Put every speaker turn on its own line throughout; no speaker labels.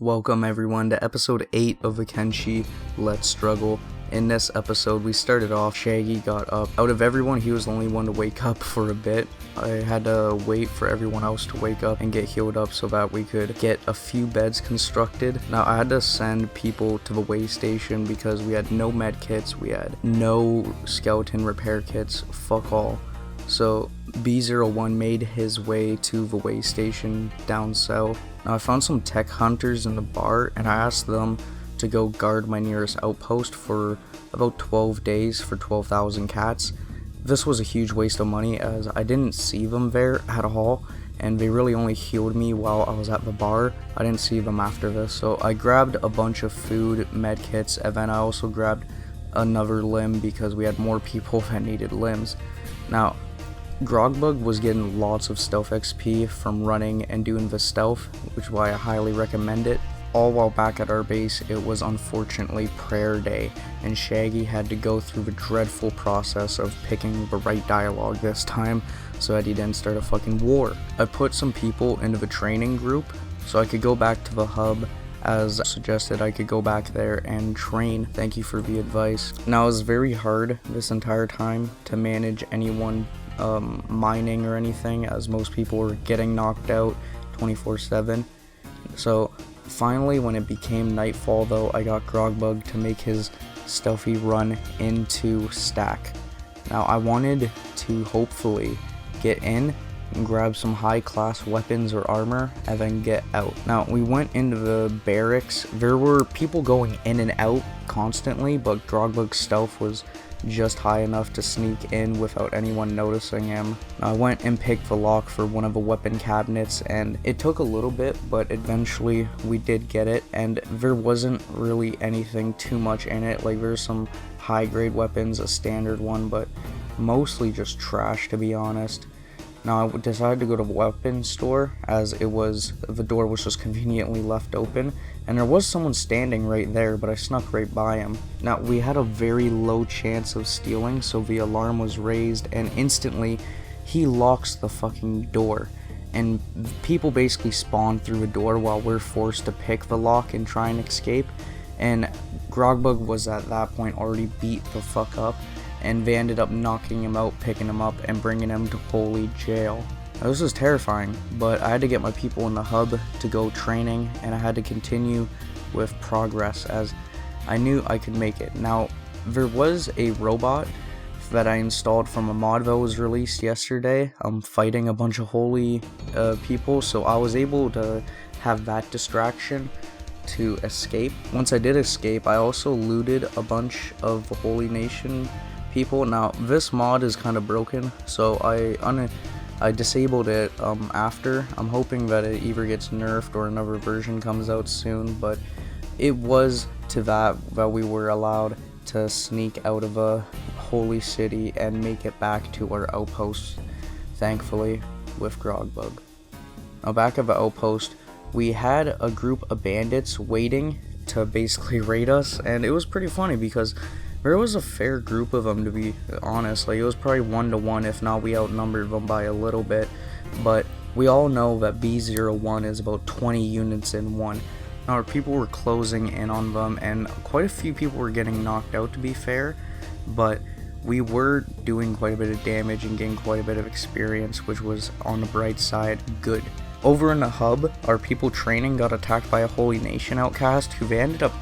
Welcome everyone to episode 8 of the Kenshi Let's Struggle. In this episode we started off, Shaggy got up. Out of everyone, he was the only one to wake up for a bit. I had to wait for everyone else to wake up and get healed up so that we could get a few beds constructed. Now I had to send people to the way station because we had no med kits, we had no skeleton repair kits, fuck all. So B01 made his way to the way station down south. Now I found some tech hunters in the bar and I asked them to go guard my nearest outpost for about 12 days for 12,000 cats. This was a huge waste of money as I didn't see them there at all, and they really only healed me while I was at the bar. I didn't see them after this, so I grabbed a bunch of food, med kits, and then I also grabbed another limb because we had more people that needed limbs. Now Grogbug was getting lots of stealth XP from running and doing the stealth, which is why I highly recommend it. All while back at our base, it was unfortunately prayer day, and Shaggy had to go through the dreadful process of picking the right dialogue this time so that he didn't start a fucking war. I put some people into the training group so I could go back to the hub, as suggested I could go back there and train. Thank you for the advice. Now it was very hard this entire time to manage anyone mining or anything, as most people were getting knocked out 24/7. So finally, when it became nightfall though, I got Grogbug to make his stealthy run into stack. Now I wanted to hopefully get in and grab some high class weapons or armor and then get out. Now we went into the barracks. There were people going in and out constantly, but Grogbug's stealth was just high enough to sneak in without anyone noticing him. I went and picked the lock for one of the weapon cabinets, and it took a little bit, but eventually we did get it, and there wasn't really anything too much in it. Like, there's some high grade weapons, a standard one, but mostly just trash, to be honest. Now I decided to go to the weapons store, as the door was just conveniently left open, and there was someone standing right there, but I snuck right by him. Now we had a very low chance of stealing, so the alarm was raised, and instantly he locks the fucking door, and people basically spawn through the door while we're forced to pick the lock and try and escape. And Grogbug was at that point already beat the fuck up, and they ended up knocking him out, picking him up, and bringing him to holy jail. Now, this was terrifying, but I had to get my people in the hub to go training, and I had to continue with progress as I knew I could make it. Now, there was a robot that I installed from a mod that was released yesterday. I'm fighting a bunch of holy people, so I was able to have that distraction to escape. Once I did escape, I also looted a bunch of the Holy Nation people. Now this mod is kind of broken, so I disabled it after. I'm hoping that it either gets nerfed or another version comes out soon, but it was to that we were allowed to sneak out of a holy city and make it back to our outpost, thankfully, with Grogbug. Now back at the outpost, we had a group of bandits waiting to basically raid us, and it was pretty funny because there was a fair group of them, to be honest. Like, it was probably 1-to-1, if not we outnumbered them by a little bit, but we all know that B01 is about 20 units in one. Now our people were closing in on them, and quite a few people were getting knocked out, to be fair, but we were doing quite a bit of damage and getting quite a bit of experience, which was, on the bright side, good. Over in the hub, our people training got attacked by a Holy Nation outcast who they ended up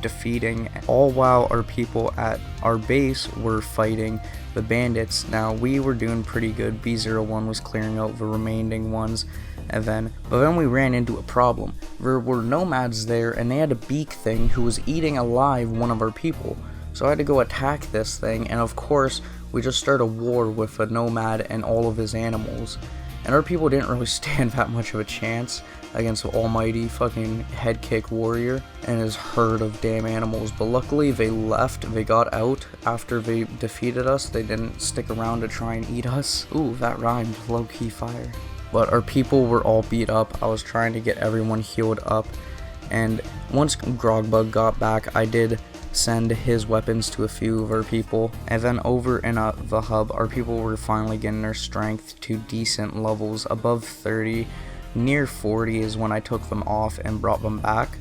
defeating, all while our people at our base were fighting the bandits. Now we were doing pretty good. B01 was clearing out the remaining ones, but then we ran into a problem. There were nomads there, and they had a beak thing who was eating alive one of our people. So I had to go attack this thing, and of course we just started a war with a nomad and all of his animals. And our people didn't really stand that much of a chance against the almighty fucking head kick warrior and his herd of damn animals. But luckily they left, they got out after they defeated us. They didn't stick around to try and eat us. Ooh, that rhymed, low-key fire. But our people were all beat up. I was trying to get everyone healed up, and once Grogbug got back, I did send his weapons to a few of our people, and then over in the hub, our people were finally getting their strength to decent levels, above 30, near 40 is when I took them off and brought them back,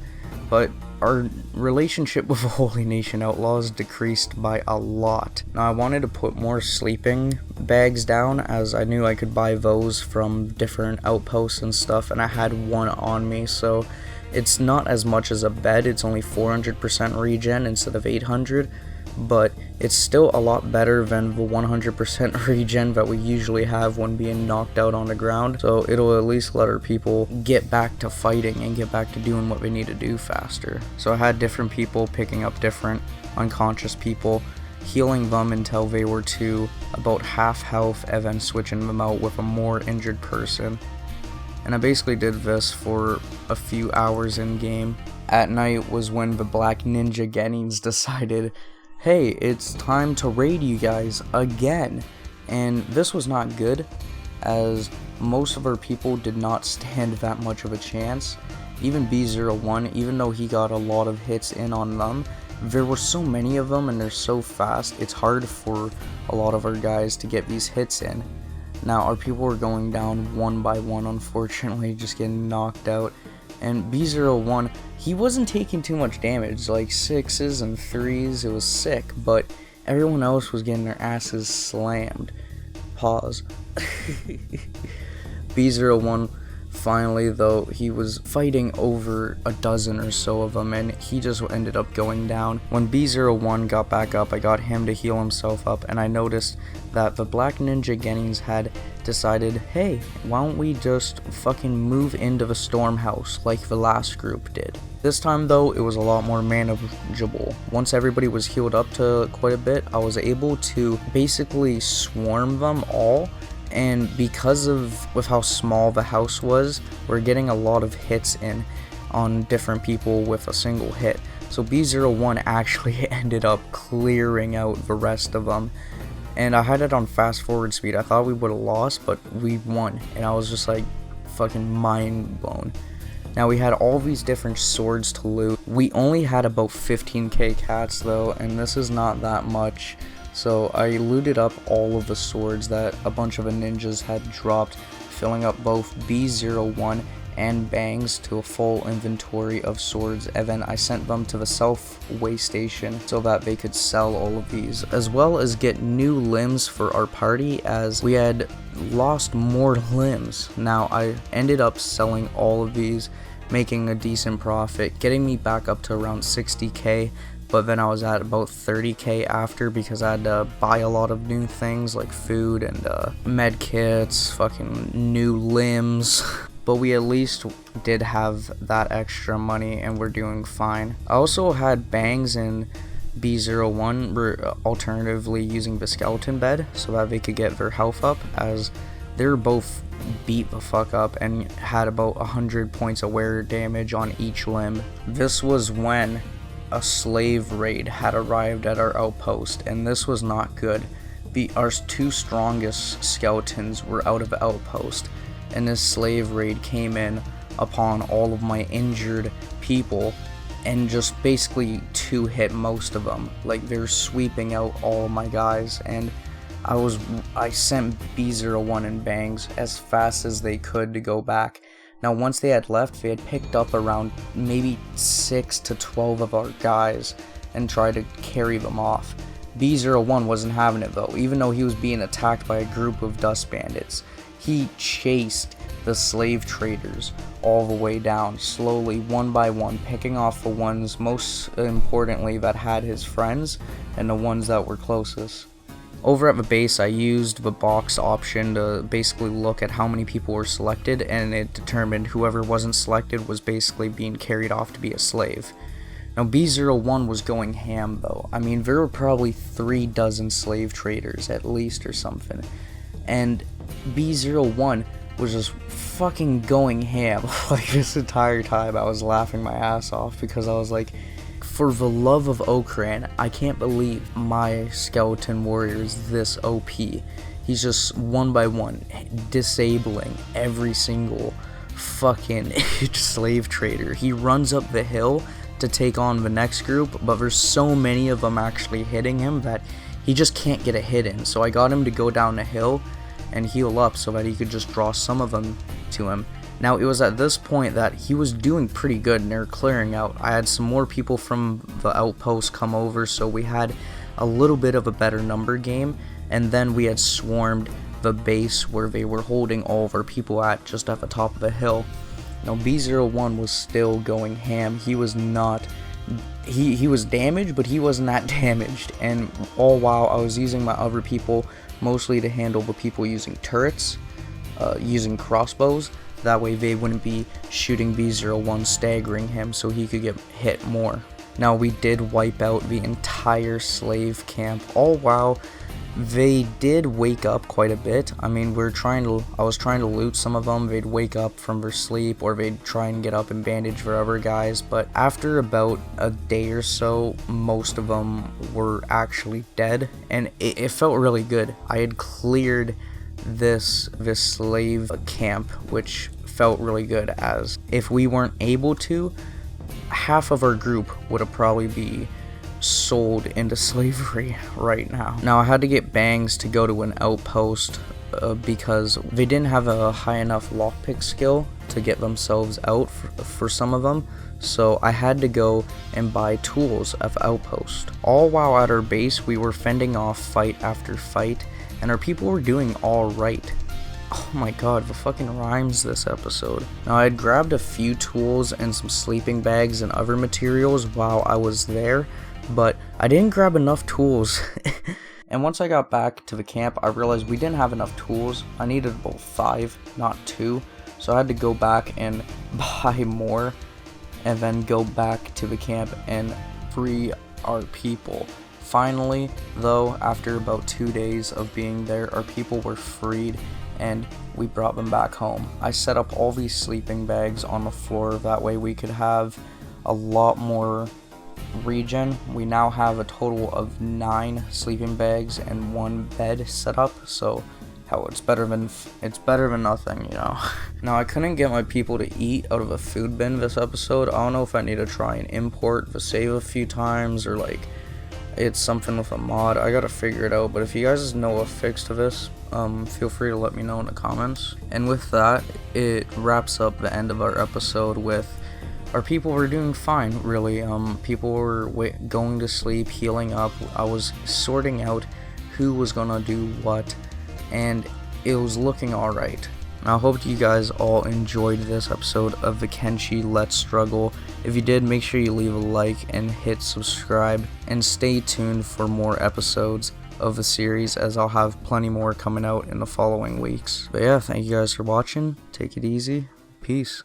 but our relationship with the Holy Nation Outlaws decreased by a lot. Now I wanted to put more sleeping bags down, as I knew I could buy those from different outposts and stuff, and I had one on me, so it's not as much as a bed. It's only 400% regen instead of 800, but it's still a lot better than the 100% regen that we usually have when being knocked out on the ground. So it'll at least let our people get back to fighting and get back to doing what they need to do faster. So I had different people picking up different unconscious people, healing them until they were to about half health, and then switching them out with a more injured person. And I basically did this for a few hours in game. At night was when the Black Ninja Gennings decided, hey, it's time to raid you guys again. And this was not good, as most of our people did not stand that much of a chance. Even B01, even though he got a lot of hits in on them, there were so many of them and they're so fast, it's hard for a lot of our guys to get these hits in. Now our people were going down one by one, unfortunately, just getting knocked out. And B01, he wasn't taking too much damage, like 6s and 3s, it was sick, but everyone else was getting their asses slammed. Pause. B01, finally though, he was fighting over a dozen or so of them, and he just ended up going down. When B01 got back up, I got him to heal himself up, and I noticed that the Black Ninja Gennings had decided, hey, why don't we just fucking move into the storm house like the last group did. This time though, it was a lot more manageable. Once everybody was healed up to quite a bit, I was able to basically swarm them all, and because of with how small the house was, we're getting a lot of hits in on different people with a single hit. So B01 actually ended up clearing out the rest of them. And I had it on fast forward speed. I thought we would have lost, but we won. And I was just like fucking mind blown. Now we had all these different swords to loot. We only had about 15k cats though, and this is not that much. So I looted up all of the swords that a bunch of the ninjas had dropped, filling up both B01 and bangs to a full inventory of swords, and then I sent them to the self-way station so that they could sell all of these, as well as get new limbs for our party, as we had lost more limbs. Now I ended up selling all of these, making a decent profit, getting me back up to around 60k, but then I was at about 30k after, because I had to buy a lot of new things like food and med kits, fucking new limbs. But we at least did have that extra money and we're doing fine. I also had bangs in B01, alternatively using the skeleton bed so that they could get their health up, as they were both beat the fuck up and had about 100 points of wear damage on each limb. This was when a slave raid had arrived at our outpost, and this was not good. Our two strongest skeletons were out of the outpost, and this slave raid came in upon all of my injured people and just basically two-hit most of them. Like, they're sweeping out all of my guys, and I sent B01 and bangs as fast as they could to go back. Now once they had left, they had picked up around maybe 6 to 12 of our guys and tried to carry them off. B01 wasn't having it though, even though he was being attacked by a group of dust bandits. He chased the slave traders all the way down, slowly, one by one, picking off the ones, most importantly, that had his friends, and the ones that were closest. Over at the base, I used the box option to basically look at how many people were selected, and it determined whoever wasn't selected was basically being carried off to be a slave. Now B01 was going ham though. I mean, there were probably 3 dozen slave traders at least or something. And B01 was just fucking going ham. Like, this entire time I was laughing my ass off, because I was like, for the love of Okran, I can't believe my skeleton warrior is this OP. He's just one by one disabling every single fucking slave trader. He runs up the hill to take on the next group, but there's so many of them actually hitting him that he just can't get a hit in. So I got him to go down the hill and heal up so that he could just draw some of them to him. Now, it was at this point that he was doing pretty good and they were clearing out. I had some more people from the outpost come over, so we had a little bit of a better number game, and then we had swarmed the base where they were holding all of our people at, just at the top of the hill. Now, B01 was still going ham. He was not... He was damaged, but he wasn't that damaged, and all while I was using my other people mostly to handle the people using turrets, using crossbows. That way they wouldn't be shooting B01, staggering him so he could get hit more. Now, we did wipe out the entire slave camp, all while they did wake up quite a bit. I mean, I was trying to loot some of them. They'd wake up from their sleep, or they'd try and get up and bandage for other guys. But after about a day or so, most of them were actually dead, and it felt really good. I had cleared this slave camp, which felt really good, as if we weren't able to, half of our group would have probably be sold into slavery right now. Now, I had to get bangs to go to an outpost because they didn't have a high enough lockpick skill to get themselves out for some of them, so I had to go and buy tools at the outpost. All while at our base, we were fending off fight after fight, and our people were doing alright. Oh my god, the fucking rhymes this episode. Now, I had grabbed a few tools and some sleeping bags and other materials while I was there, but I didn't grab enough tools. And once I got back to the camp, I realized we didn't have enough tools. I needed about 5, not 2, so I had to go back and buy more, and then go back to the camp and free our people. Finally, though, after about 2 days of being there, our people were freed, and we brought them back home. I set up all these sleeping bags on the floor, that way we could have a lot more regen. We now have a total of 9 sleeping bags and 1 bed set up, so hell, it's better than nothing, you know. Now, I couldn't get my people to eat out of a food bin this episode. I don't know if I need to try and import the save a few times, or like it's something with a mod. I gotta figure it out, but if you guys know a fix to this, feel free to let me know in the comments. And with that, it wraps up the end of our episode with our people were doing fine, really. People were going to sleep, healing up. I was sorting out who was gonna do what, and it was looking alright. Now, I hope you guys all enjoyed this episode of the Kenshi Let's Struggle. If you did, make sure you leave a like and hit subscribe, and stay tuned for more episodes of the series, as I'll have plenty more coming out in the following weeks. But yeah, thank you guys for watching. Take it easy. Peace.